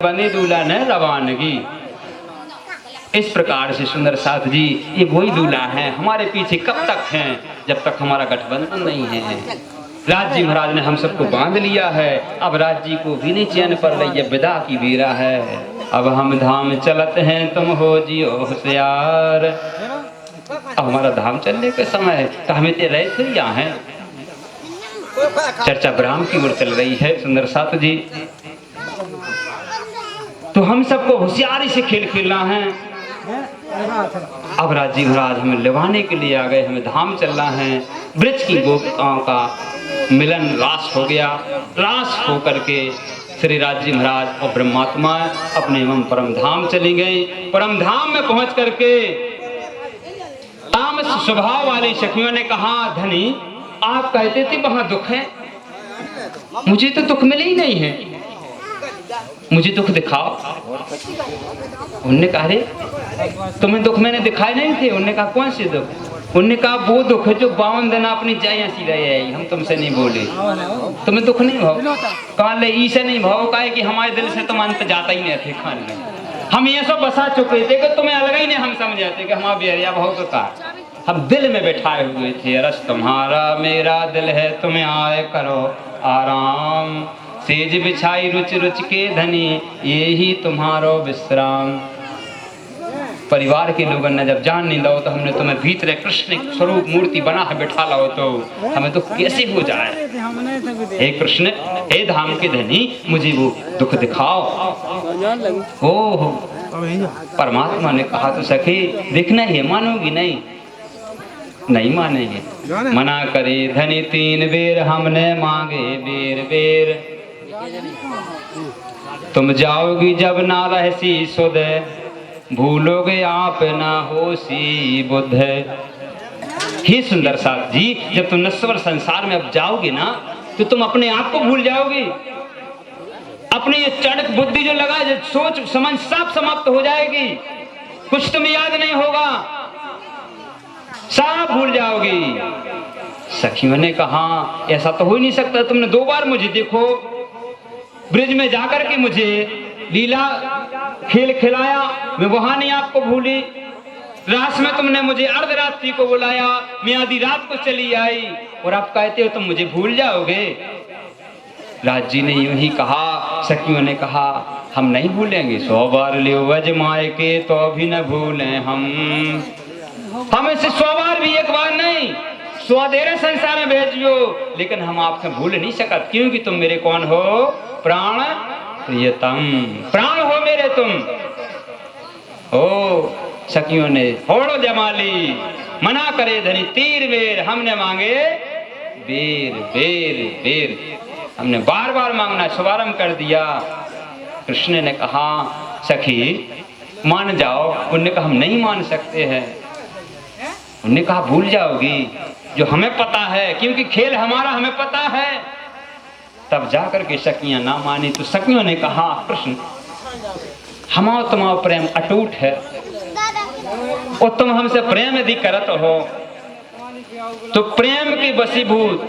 बने दूल्हा ने रवानगी। इस प्रकार से सुंदर साथ जी ये वही दूल्हा है, हमारे पीछे कब तक हैं, जब तक हमारा गठबंधन नहीं है। राज जी महाराज ने हम सबको बांध लिया है, अब राज जी को भी नहीं चैन पड़ रही है, विदा की बेरा है। अब हम धाम चलत हैं, तुम हो जियो होशियार। अब हमारा धाम चलने के समय है, तो हमें ते रहे फिर यहाँ है। चर्चा ब्राह्म की ओर चल रही है सुंदर साथ जी। तो हम सबको होशियारी से खेल खेलना है। अब राज जी महाराज हमें लिवाने के लिए आ गए, हमें धाम चलना है। ब्रज की गोपिकाओं का मिलन रास हो गया। रास हो करके श्री राज जी महाराज और ब्रह्मात्मा अपने एवं परम धाम चली गई। परम धाम में पहुंच करके तामस स्वभाव वाली सखियों ने कहा, धनी आप कहते थे वहां दुख है, मुझे तो दुख मिले ही नहीं है, मुझे दुख दिखाओ। उनने कहा रे तुम्हें दुख मैंने दिखाए नहीं थे। उनने कहा कौन से दुख? उनने कहा वो दुख है जो 52 दिन अपनी जाया सी रहे, हम तुमसे नहीं बोले, तुम्हें दुख नहीं भाव। कहा ले इसे नहीं भाव, कहा कि हमारे दिल से तुम अंत जाता ही नहीं थे खाने। हम ये सब बसा चुके थे कि तुम्हें अलग ही नहीं हम समझाते कि हमारा बेरिया भाव तो का हम दिल में बैठाए हुए थे। रस तुम्हारा मेरा दिल है, तुम्हें आए करो आराम। सेज बिछाई रुच रुच के धनी, यही तुम्हारो विश्राम। परिवार के लोगों ने जब जान नहीं दो तो हमने तुम्हें भीतर कृष्ण स्वरूप मूर्ति बना है बैठा लाओ, तो हमें दुख कैसे हो जाए। हे कृष्ण, हे धाम के धनी, मुझे वो दुख दिखाओ। ओह परमात्मा ने कहा तो सखी देखना ही, मानोगी नहीं? नहीं मानेंगे। मना करे धनी 3 बेर, हमने मांगे बेर बेर। तुम जाओगी जब ना रहसी सुध, भूलोगे आप ना होसी बुध। हे सुंदर साथ जी, जब तुम नश्वर संसार में अब जाओगे ना तो तुम अपने आप को भूल जाओगे। अपनी ये चड़क बुद्धि जो लगा, जो सोच समझ सब समाप्त हो जाएगी, कुछ तुम्हें याद नहीं होगा, सब भूल जाओगी। सखियों ने कहा ऐसा तो हो ही नहीं सकता, तुमने 2 बार मुझे देखो, ब्रिज में जाकर के मुझे लीला खेल खिलाया, मैं वहां नहीं आपको भूली। रास में तुमने मुझे अर्धरात्रि को बुलाया, मैं आधी रात को चली आई, और आप कहते हो तुम मुझे भूल जाओगे। राज जी ने यूं ही कहा, सखियों ने कहा हम नहीं भूलेंगे। 100 बार ले वजमाए के तो भी न भूलें हम इसे 100 बार भी एक बार नहीं, 100 देरे संसार में भेजियो, लेकिन हम आपसे भूल नहीं सकत, क्योंकि तुम मेरे कौन हो? प्राण प्रियतम, प्राण हो मेरे तुम। ओ सखियों ने होड़ो जमाली, मना करे धनी 3 बेर, हमने मांगे बेर बेर बेर, हमने बार बार मांगना शुभारंभ कर दिया। कृष्ण ने कहा सखी मान जाओ। उन्होंने कहा हम नहीं मान सकते हैं। उन्होंने कहा भूल जाओगी, जो हमें पता है, क्योंकि खेल हमारा हमें पता है। तब जाकर के सखियां ना मानी तो सखियों ने कहा कृष्ण हमारा तुम्हारा प्रेम अटूट है, और तुम हमसे प्रेम यदि करत हो तो प्रेम के वशीभूत,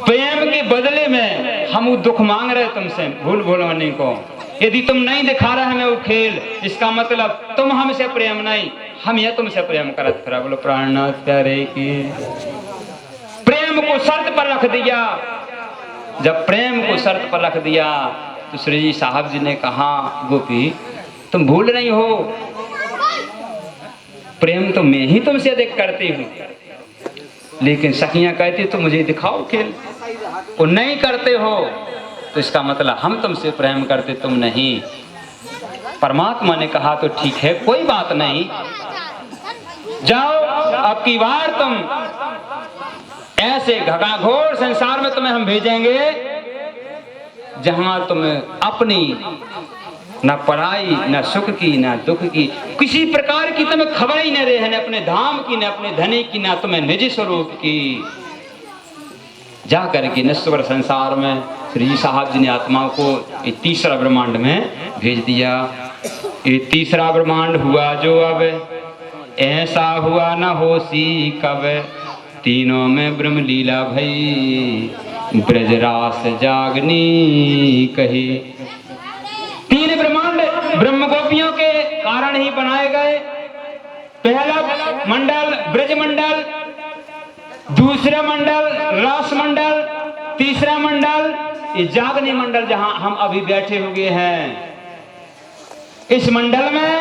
प्रेम के बदले में हम वो दुख मांग रहे तुमसे भूल भुलाने को। यदि तुम नहीं दिखा रहे हमें वो खेल, इसका मतलब तुम हमसे प्रेम नहीं, हम ये तुमसे प्रेम करत फिर। बोलो प्राणनाथ प्यारे की। प्रेम को शर्त पर रख दिया। जब प्रेम को शर्त पर रख दिया तो श्री जी साहब जी ने कहा गोपी तुम भूल रही हो, प्रेम तो मैं ही तुमसे अधिक करती हूँ, लेकिन सखियां कहती तो मुझे दिखाओ खेल, वो नहीं करते हो तो इसका मतलब हम तुमसे प्रेम करते तुम नहीं। परमात्मा ने कहा तो ठीक है कोई बात नहीं, जाओ अब की बार तुम ऐसे घोर संसार में तुम्हें हम भेजेंगे जहां तुम्हें अपनी न पढ़ाई न सुख की न दुख की किसी प्रकार की तुम्हें खबर ही न रहे, न अपने धाम की न अपने धनी की न तुम्हें निजी स्वरूप की। जा करके नश्वर संसार में श्री साहब जी ने आत्माओं को ये 3रा ब्रह्मांड में भेज दिया। ये 3रा ब्रह्मांड हुआ जो अब ऐसा हुआ न होसी कब, तीनों में ब्रह्म लीला भई, ब्रजरास जागनी कही। ब्रह्म गोपियों के कारण ही बनाए गए। पहला मंडल ब्रज मंडल, दूसरा मंडल रास मंडल, तीसरा मंडल ये जागनी मंडल जहां हम अभी बैठे हुए हैं। इस मंडल में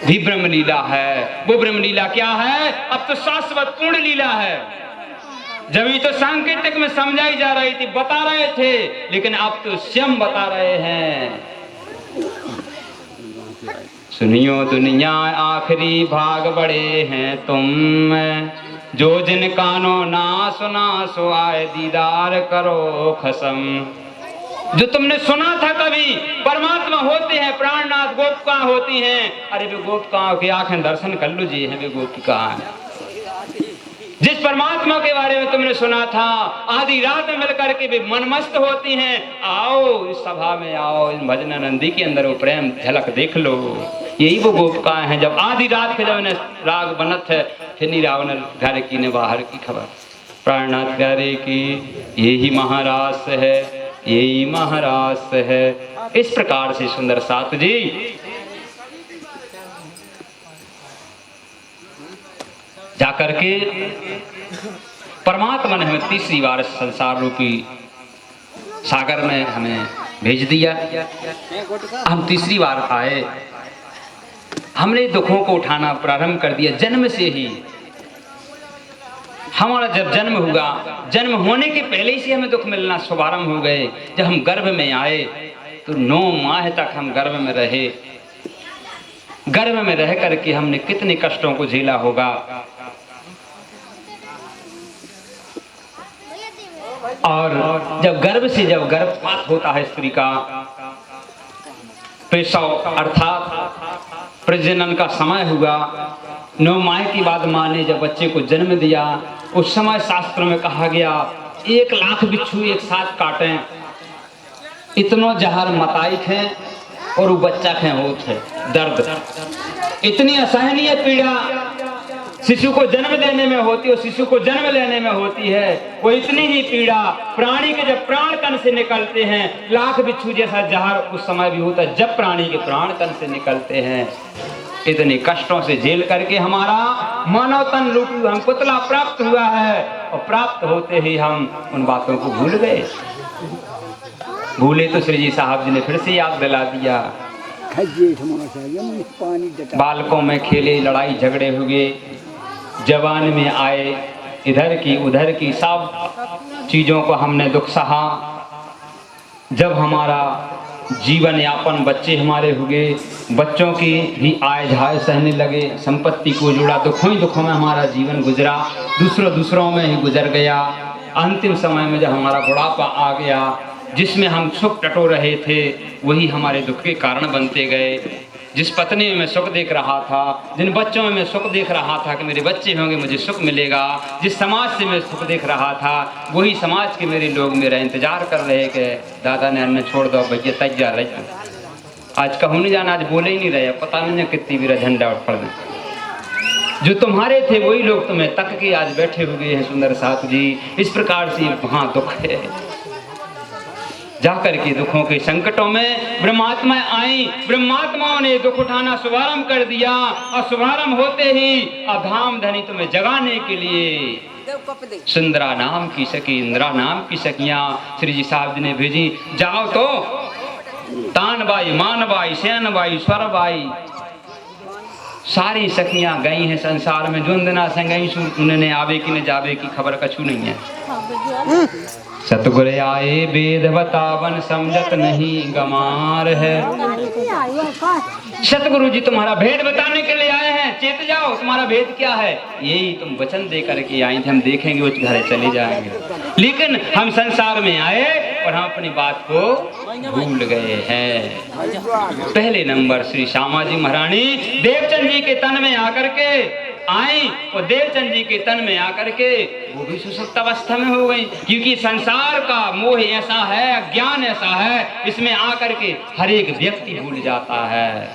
भी ब्रह्मलीला है। वो ब्रह्मलीला क्या है? अब तो शाश्वत पूर्ण लीला है। जब ये तो सांकेतिक में समझाई जा रही थी, बता रहे थे, लेकिन अब तो स्वयं बता रहे हैं। सुनियो दुनिया आखिरी भाग बड़े हैं तुम, जो जिन कानों ना सुना सो आए दीदार करो खसम। जो तुमने सुना था कभी परमात्मा होते हैं, प्राणनाथ गोपिका होती हैं। अरे वे गोपिकाओं की आंखें दर्शन कर लो जी, है वे गोपिका। जिस परमात्मा के बारे में तुमने सुना था, आधी रात में मिलकर के वे मनमस्त होती हैं। आओ इस सभा में आओ, इस भजनानंदी के अंदर वो प्रेम झलक देख लो। यही वो गोपिकाएं हैं। जब आधी रात के जब इन्हें राग बनत है, फिर रावण घर की ने बाहर की खबर प्राणनाथ प्यारे की, यही महारास है, यही महारास है। इस प्रकार से सुंदर साथ जी जाकर के परमात्मा ने हमें तीसरी बार संसार रूपी सागर में हमें भेज दिया। हम तीसरी बार आए, हमने दुखों को उठाना प्रारंभ कर दिया। जन्म से ही हमारा जब जन्म हुआ, जन्म होने के पहले ही से हमें दुख मिलना शुभारंभ हो गए। जब हम गर्भ में आए तो 9 माह तक हम गर्भ में रहे। गर्भ में रह करके हमने कितने कष्टों को झेला होगा। और जब गर्भ से जब गर्भपात होता है स्त्री का, प्रसव अर्थात प्रजनन का समय हुआ, 9 माह के बाद माँ ने जब बच्चे को जन्म दिया, उस समय शास्त्र में कहा गया 1 लाख बिच्छू एक साथ काटें, इतनो जहर मताई थे और वो बच्चा थे होत है दर्द। इतनी असहनीय पीड़ा शिशु को जन्म देने में होती है, शिशु को जन्म लेने में होती है। वो इतनी ही पीड़ा प्राणी के जब प्राण तन से निकलते हैं, लाख बिच्छू जैसा जहर उस समय भी होता है जब प्राणी के प्राण तन से निकलते हैं। इतने कष्टों से झेल करके हमारा मानव तन रूपी हम पुतला प्राप्त हुआ है। और प्राप्त होते ही हम उन बातों को भूल गए। भूले तो श्री जी साहब जी ने फिर से याद दिला दिया। बालकों में खेले, लड़ाई झगड़े हुए, जवान में आए, इधर की उधर की सब चीज़ों को हमने दुख सहा। जब हमारा जीवन यापन बच्चे हमारे हुए, बच्चों की भी आय झाय सहने लगे, संपत्ति को जुड़ा, दुखों ही दुखों में हमारा जीवन गुजरा, दूसरों में ही गुजर गया। अंतिम समय में जब हमारा बुढ़ापा आ गया, जिसमें हम सुख टटो रहे थे, वही हमारे दुख के कारण बनते गए। जिस पत्नी में मैं सुख देख रहा था, जिन बच्चों में मैं सुख देख रहा था कि मेरे बच्चे होंगे मुझे सुख मिलेगा, जिस समाज से मैं सुख देख रहा था, वही समाज के मेरे लोग मेरा इंतजार कर रहे कि दादा ने अन्न छोड़ दो भैया तज जा रहे। आज कहूँ नहीं जाना, आज बोले ही नहीं रहे, पता नहीं कितनी मेरा झंडा उठ पड़। जो तुम्हारे थे वही लोग तुम्हें तक के आज बैठे हुए हैं। सुंदर साथ जी इस प्रकार से वहाँ दुख है। जाकर के दुखों के संकटों में ब्रह्मात्मा आई, ब्रह्मात्माओं ने दुख उठाना शुभारंभ कर दिया। और शुभारंभ होते ही अधाम धनी तुम्हें जगाने के लिए सुंदरा नाम की सखी, इंद्रा नाम की सखियां श्री जी साहब जी ने भेजी। जाओ तो तानबाई, मानबाई, सैनबाई, स्वरबाई सारी सखियां गई हैं संसार में। जो दिना से गई उन्होंने आवे की न जावे की खबर कछु नहीं है। सतगुर आए वेद बतावन, समझत नहीं गमार है। सतगुरु जी तुम्हारा भेद बताने के लिए आए हैं, चेत जाओ तुम्हारा भेद क्या है। यही तुम वचन दे करके आई थे, हम देखेंगे उस घर चले जाएंगे। लेकिन हम संसार में आए और हम अपनी बात को भूल गए हैं। पहले नंबर श्री श्यामा जी महारानी देवचंद जी के तन में आकर के आई, और देवचंद जी के तन में आकर के वो भी सुसुप्त अवस्था में हो गई। क्योंकि संसार का मोह ऐसा है, ज्ञान ऐसा है, इसमें आकर के हर एक व्यक्ति भूल जाता है।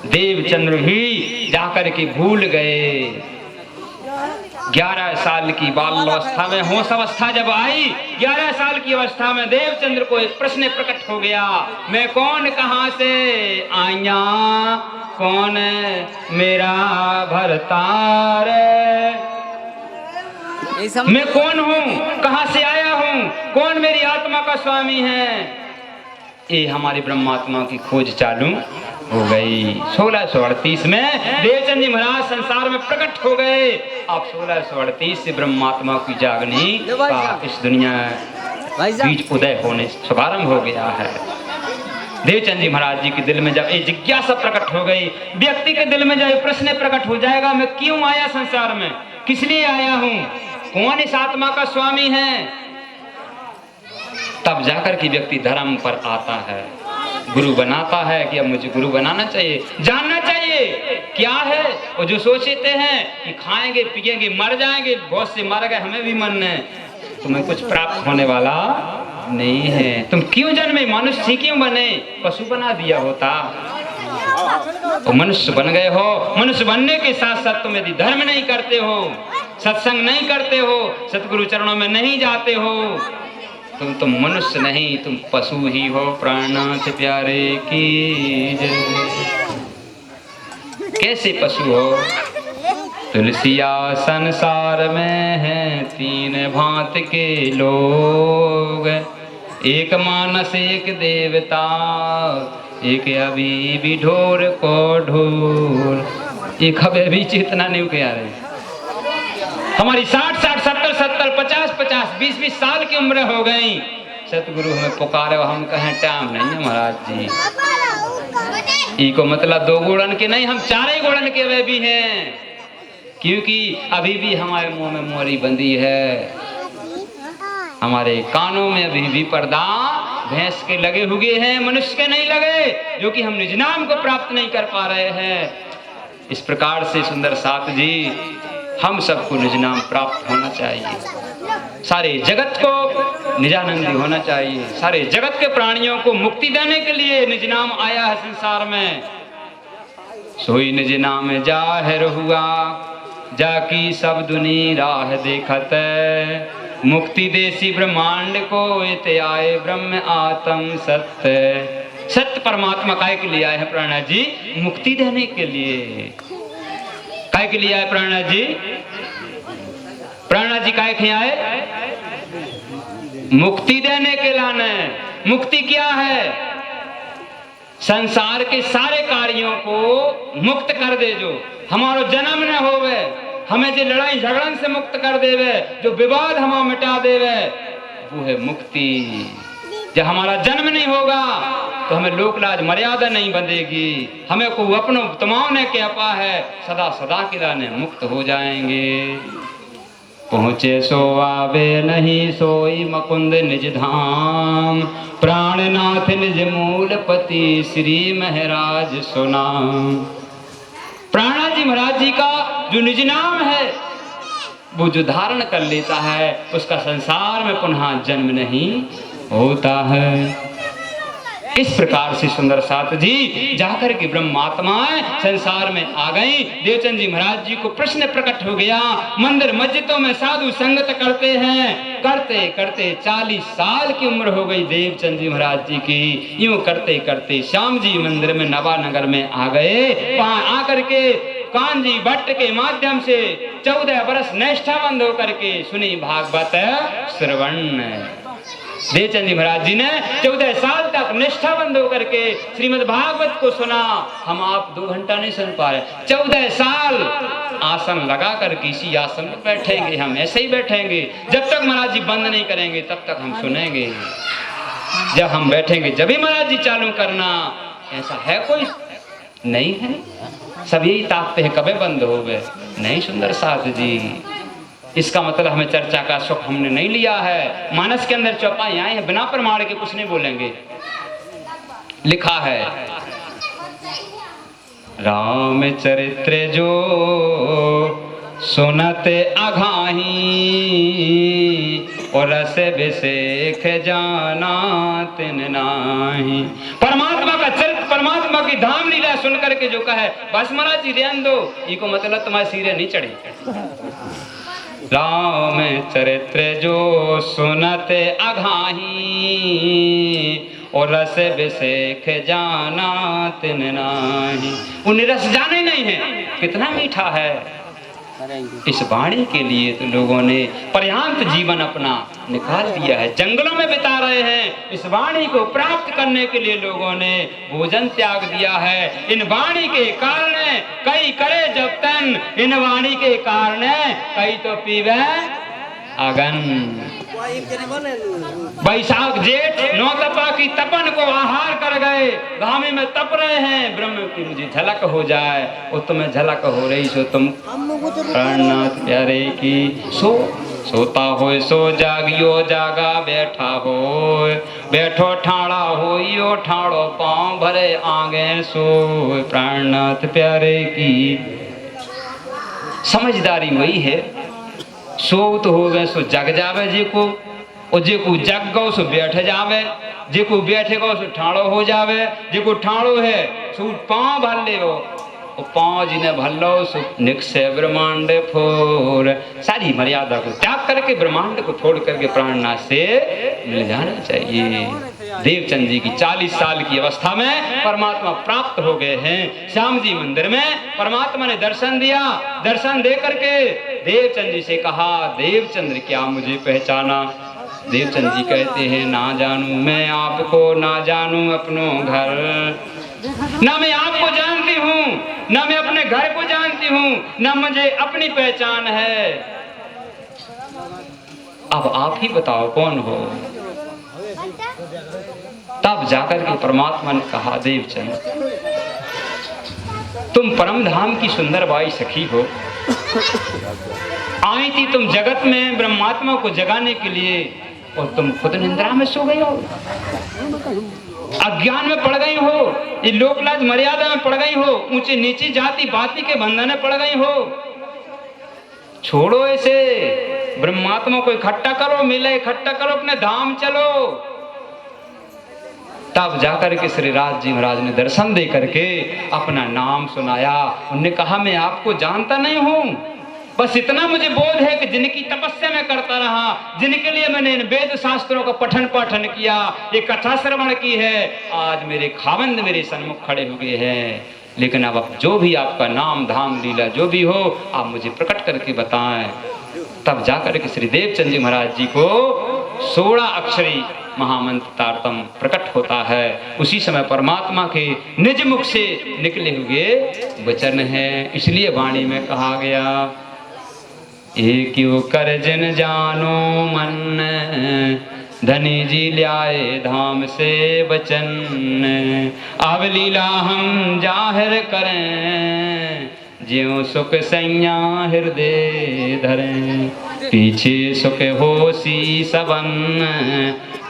देवचंद्र भी जाकर के भूल गए। 11 साल की बाल अवस्था में होश अवस्था जब आई, 11 साल की अवस्था में देवचंद्र को एक प्रश्न प्रकट हो गया, मैं कौन, कहां से आया, कौन मेरा भरतार, मैं कौन हूँ, कहां से आया हूँ, कौन मेरी आत्मा का स्वामी है। ये हमारी ब्रह्मात्मा की खोज चालू हो गई। 1638 में देवचंद जी महाराज संसार में प्रकट हो गए। अब 1638 से ब्रह्मात्मा की जागनी का इस दुनिया बीच उदय होने शुभारंभ हो गया है। देवचंद जी महाराज जी के दिल में जब ये जिज्ञासा प्रकट हो गई, व्यक्ति के दिल में जब प्रश्न प्रकट हो जाएगा, मैं क्यों आया संसार में, किस लिए आया हूँ, कौन इस आत्मा का स्वामी है, तब जाकर के व्यक्ति धर्म पर आता है, गुरु बनाता है कि अब मुझे गुरु बनाना चाहिए, जानना चाहिए क्या है। और जो सोचते हैं कि खाएंगे पिएंगे मर जाएंगे, बहुत से मर गए, हमें भी मरना है, तुम्हें कुछ प्राप्त होने वाला नहीं है। तुम क्यों जन्मे, मनुष्य क्यों बने, पशु बना दिया होता। तो मनुष्य बन गए हो, मनुष्य बनने के साथ साथ तुम यदि धर्म नहीं करते हो, सत्संग नहीं करते हो, सतगुरु चरणों में नहीं जाते हो, तुम मनुष्य नहीं, तुम पशु ही हो। प्राणनाथ प्यारे की जय। कैसे पशु हो, तुलसिया संसार में है 3 भांत के लोग, एक मानस एक देवता, एक अभी भी ढोर को ढोर। एक अभी चेतना नहीं कह रहे। हमारी 60 70 70 50 50 20 20 साल की उम्र हो गई, सतगुरु हमें पुकारे, हम कहें टाइम नहीं है महाराज जी। इको मतलब 2 गुणन के नहीं, हम 4 ही गुणन के वे भी हैं, क्योंकि अभी भी हमारे मुंह में मोहरी बंदी है, हमारे कानों में अभी भी पर्दा भैंस के लगे हुए हैं, मनुष्य के नहीं लगे, जो कि हम निज नाम को प्राप्त नहीं कर पा रहे हैं। इस प्रकार से सुंदर साथ जी, हम सबको निज नाम प्राप्त होना चाहिए, सारे जगत को निजानंदी होना चाहिए, सारे जगत के प्राणियों को मुक्ति देने के लिए निज नाम आया है संसार में। सोई निज नाम जाहिर हुआ, जाकी सब दुनी राह देखत, मुक्ति देसी ब्रह्मांड को इते आए ब्रह्म आत्म सत्य। सत्य परमात्मा काय के लिए आए हैं प्राणनाथ जी, मुक्ति देने के लिए। काय के लिए आए प्राणनाथ जी, प्राणनाथ जी काय के आए, मुक्ति देने के लाने। मुक्ति क्या है, संसार के सारे कार्यों को मुक्त कर दे, जो हमारो जन्म न होवे, हमें जो लड़ाई झगड़न से मुक्त कर देवे, जो विवाद हमें मिटा देवे, वो है मुक्ति। जब हमारा जन्म नहीं होगा तो हमें लोक लाज मर्यादा नहीं बंधेगी, हमें को अपनों तमाम के अपा है, सदा सदा के लाने मुक्त हो जाएंगे। पहुँचे सो आवे नहीं सोई मुकुंद निज धाम, प्राणनाथ निज मूल पति श्री महराज सुनाम। प्राणनाथ जी महाराज जी का जो निज नाम है, वो जो धारण कर लेता है, उसका संसार में पुनः जन्म नहीं होता है। इस प्रकार से सुंदर साथ जी जाकर के ब्रह्मात्माएं संसार में आ गई। देवचंद जी महाराज जी को प्रश्न प्रकट हो गया। मंदिर मस्जिदों में साधु संगत करते हैं, करते करते 40 साल की उम्र हो गई देवचंद जी महाराज जी की। यूं करते करते श्याम जी मंदिर में नवानगर में आ गए। वहां आकर के कानजी भट्ट के माध्यम से 14 वर्ष निष्ठाबंध होकर के सुनी भागवत श्रवण। देवचंद जी महाराज जी ने 14 साल तक निष्ठाबंध होकर के श्रीमद् भागवत को सुना। हम आप 2 घंटा नहीं सुन पा रहे, 14 साल आसन लगा कर किसी आसन में बैठेंगे, हम ऐसे ही बैठेंगे जब तक महाराज जी बंद नहीं करेंगे, तब तक हम सुनेंगे। जब हम बैठेंगे जब भी महाराज जी चालू करना, ऐसा है कोई नहीं है, सब यही ताकते हैं कभी बंद हो गए नहीं। सुंदर साथ जी, इसका मतलब हमें चर्चा का सुख हमने नहीं लिया है। मानस के अंदर चौपाई आए हैं, बिना प्रमाण के कुछ नहीं बोलेंगे। लिखा है राम चरित्र जो सुनते अघाही, और रस विषेख जाना तिन नाही। परमात्मा का चरित्र, परमात्मा की धाम लीला सुन करके जो कहे बस महाराज जी रहने दो, इको मतलब तुम्हारे सिरे नहीं चढ़े। राम चरित्र जो सुनत अघाही, और रस विषेख जाना तिन नाही। उन्हें रस जाना ही नहीं है कितना मीठा है। इस वाणी के लिए तो लोगों ने पर्यांत जीवन अपना निकाल दिया है, जंगलों में बिता रहे हैं। इस वाणी को प्राप्त करने के लिए लोगों ने भोजन त्याग दिया है। इन वाणी के कारण कई करे जब तन, इन वाणी के कारण कई तो पीवे अगन। बैसाख जेठ नौ तपा की तपन को आहार कर गए, घामे में तप रहे हैं। ब्रह्म की मुझे झलक हो जाए, और तुम्हें झलक हो रही सो तुम प्राणनाथ प्यारे की सोता हो सो जागियो जागा, बैठा हो बैठो ठाड़ा होइयो ठाड़ो, पाँव भरे आगे सो। प्राणनाथ प्यारे की समझदारी वही है। सो तो हो गए सो जग जावे जी को, और जे को जग गो सो बैठ जावे, जे को बैठे गो सो ठाड़ो हो जावे, जे को ठाड़ो है सो पाँव भर ले वो, और पाँव जी ने भल्लो सो निक्षय ब्रह्मांड फोर। सारी मर्यादा को त्याग करके ब्रह्मांड को छोड़ करके प्राणनाथ से मिल जाना चाहिए। देवचंद जी की 40 साल की अवस्था में परमात्मा प्राप्त हो गए हैं। श्याम जी मंदिर में परमात्मा ने दर्शन दिया। दर्शन दे करके देवचंद जी से कहा, देवचंद्र क्या मुझे पहचाना? देवचंद जी कहते हैं, ना जानूं मैं आपको, ना जानूं अपनों घर, ना मैं आपको जानती हूँ, ना मैं अपने घर को जानती हूँ, ना मुझे अपनी पहचान है। अब आप ही बताओ कौन हो? तब जाकर के परमात्मा ने कहा, देवचंद तुम परम धाम की सुंदर बाई सखी हो, आई थी तुम जगत में ब्रह्मात्मा को जगाने के लिए, और तुम खुद निंद्रा में सो गई हो, अज्ञान में पड़ गई हो, ये लोकलाज मर्यादा में पड़ गई हो, ऊंचे नीची जाति बाती के बंधन में पड़ गई हो। छोड़ो ऐसे, ब्रह्मात्मा को इकट्ठा करो, मिले इकट्ठा करो, अपने धाम चलो। तब जाकर के श्री राज जी महाराज ने दर्शन दे करके अपना नाम सुनाया। उन्होंने कहा, मैं आपको जानता नहीं हूं, बस इतना मुझे बोध है कि जिनकी तपस्या मैं करता रहा, जिनके लिए मैंने इन वेद शास्त्रों का पठन पाठन किया, ये कथा श्रवण की है, आज मेरे खावंद मेरे सन्मुख खड़े हो गए हैं। लेकिन अब जो भी आपका नाम धाम लीला जो भी हो, आप मुझे प्रकट करके बताएं। तब जाकर के श्री देवचंद जी महाराज जी को 16 अक्षरी महामंत्र तारतम प्रकट होता है। उसी समय परमात्मा के निज मुख से निकले हुए वचन हैं। इसलिए वाणी में कहा गया, एक क्यों कर जिन जानो मन, धनी जी ल्याए धाम से वचन, अब लीला हम जाहिर करें, ज्यों सुख सैया हृदय धरें, पीछे सुख होसी सबन,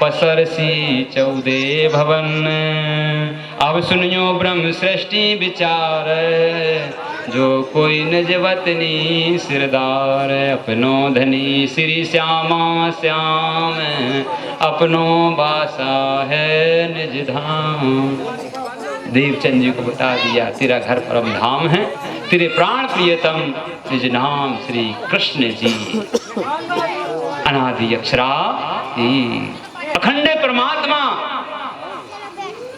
पसर सी 14 भवन। अब सुनियो ब्रह्म सृष्टि विचार, जो कोई निज वतनी सिरदार, अपनो धनी श्री श्यामा श्याम, अपनो बासा है निज धाम। देवचंद जी को बता दिया, तेरा घर परम धाम है, तेरे प्राण प्रियतम निज नाम श्री कृष्ण जी, अनादि अक्षरा अखंड परमात्मा।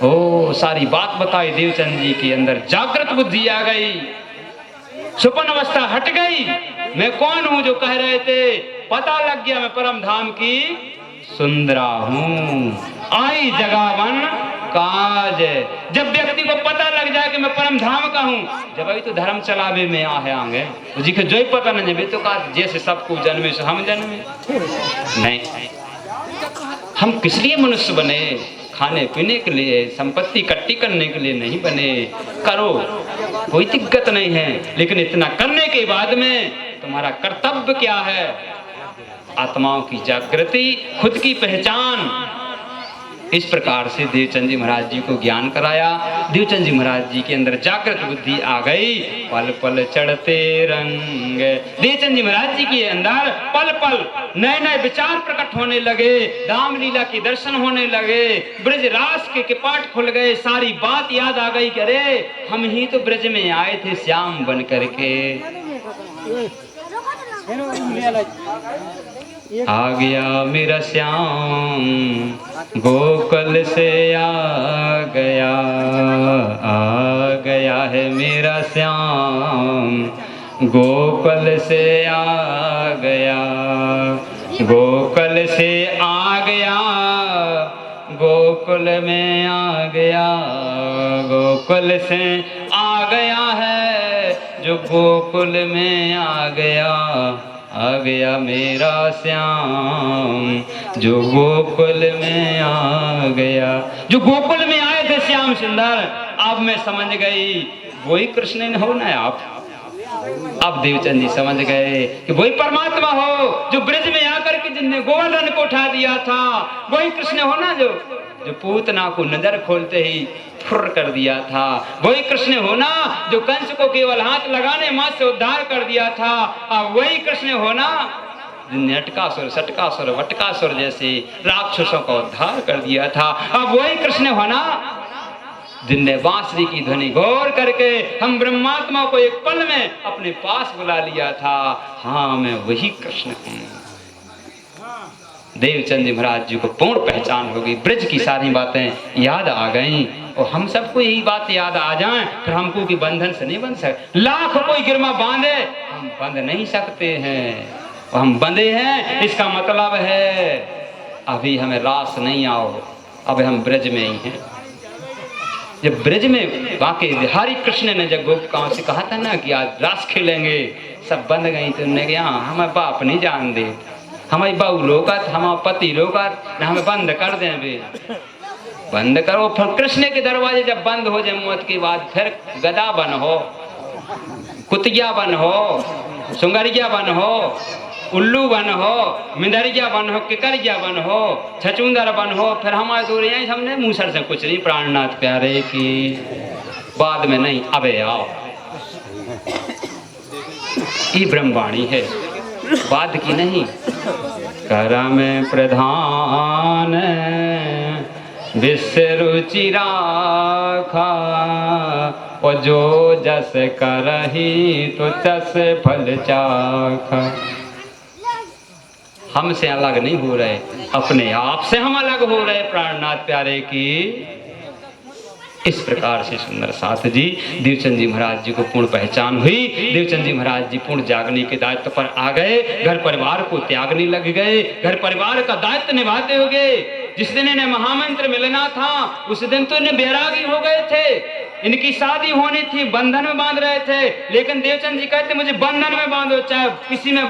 ओ सारी बात बताई देवचंद जी के अंदर, जागृत बुद्धि आ गई, सुपन अवस्था हट गई। मैं कौन हूं जो कह रहे थे, पता लग गया मैं परम धाम की सुंदरा हूं। आई जगावन काज, जब व्यक्ति को पता लग जाए कि मैं परम धाम का हूं, जब अभी तो धर्म चलावे में आएंगे जी के जो ही पता नहीं जब तो कहा जैसे सबको जन्मे से हम जन्मे नहीं। हम किस लिए मनुष्य बने? खाने पीने के लिए, संपत्ति इकट्ठी करने के लिए नहीं बने। करो, कोई दिक्कत नहीं है, लेकिन इतना करने के बाद में तुम्हारा कर्तव्य क्या है? आत्माओं की जागृति, खुद की पहचान। इस प्रकार से देवचंद जी महाराज जी को ज्ञान कराया। देवचंद जी महाराज जी के अंदर जागृत बुद्धि आ गई। पल पल चढ़ते रंग, देवचंद जी महाराज जी के अंदर पल पल नए नए विचार प्रकट होने लगे, राम लीला के दर्शन होने लगे, ब्रज रास के कपाट खुल गए, सारी बात याद आ गई कि अरे हम ही तो ब्रज में आए थे श्याम बन करके। आ गया मेरा श्याम गोकुल से आ गया है मेरा श्याम गोकुल से आ गया, गोकुल से आ गया, गोकुल में आ गया, गोकुल से आ गया है जो गोकुल में आ गया मेरा श्याम जो गोकुल में आ गया। जो गोकुल में आए थे श्याम सुंदर, अब मैं समझ गई वही कृष्ण हो ना आप। अब देवचंद जी समझ गए कि वही परमात्मा हो जो ब्रज में आकर के जिनने गोवर्धन को उठा दिया था, वही कृष्ण हो ना जो पूतना को नजर खोलते ही फुर कर दिया था, वही कृष्ण हो ना जो कंस को केवल हाथ लगाने मात्र से उद्धार कर दिया था। अब वही कृष्ण हो ना जिनने अटकासुर सटकासुर वटकासुर जैसे राक्षसों का उद्धार कर दिया था। अब वही कृष्ण हो ना जिनने बांसुरी की ध्वनि गौर करके हम ब्रह्मात्मा को एक पल में अपने पास बुला लिया था। हाँ मैं वही कृष्ण हूँ। देवचंद जी महाराज जी को पूर्ण पहचान हो गई, ब्रज की सारी बातें याद आ गईं और हम सबको यही बात याद आ जाएं फिर हमको कि बंधन से नहीं बंध सकते। लाख कोई गिरमा बांधे हम बंध नहीं सकते हैं, हम बंधे हैं इसका मतलब है अभी हमें रास नहीं आओ, अब हम ब्रज में ही हैं। जब ब्रज में वाकई बिहारी कृष्ण ने जब गोपिकाओं से कहा था ना कि आज रास खेलेंगे, सब बंध गई तो उन्होंने कहा हमें बाप नहीं जान दे, हमारी बहू लोकत हमारा पति लोकत हमें बंद कर दें बे, बंद करो। फिर कृष्ण के दरवाजे जब बंद हो जाए मौत के बाद फिर गदा बन हो, कुतिया बन हो, सुंगरिया बन हो, उल्लू बन हो, मिंदरिया बन हो, किकरिया बन हो, छचुंदर बन हो, फिर हमारे दूर यहीं हमने मूसर से कुछ नहीं। प्राणनाथ प्यारे की बाद में नहीं, अबे आओ ये ब्रह्मवाणी है, बाद की नहीं। करम प्रधान विश्व रुचि राखा और जो जस करही तो तस फल चाखा। हमसे अलग नहीं हो रहे, अपने आप से हम अलग हो रहे प्राणनाथ प्यारे की। इस प्रकार से सुंदर साथ जी देवचंद जी महाराज जी को पूर्ण पहचान हुई। देवचंद जी महाराज जी पूर्ण जागने के दायित्व पर आ गए, घर परिवार को त्यागने लग गए, घर परिवार का दायित्व निभाते हो गए। जिस दिन इन्हें महामंत्र मिलना था उस दिन तो इन्हें बैरागी हो गए थे, इनकी शादी होनी थी, बंधन में बांध रहे थे, लेकिन देवचंद जी कहते मुझे बंधन में बांधो चाहे किसी में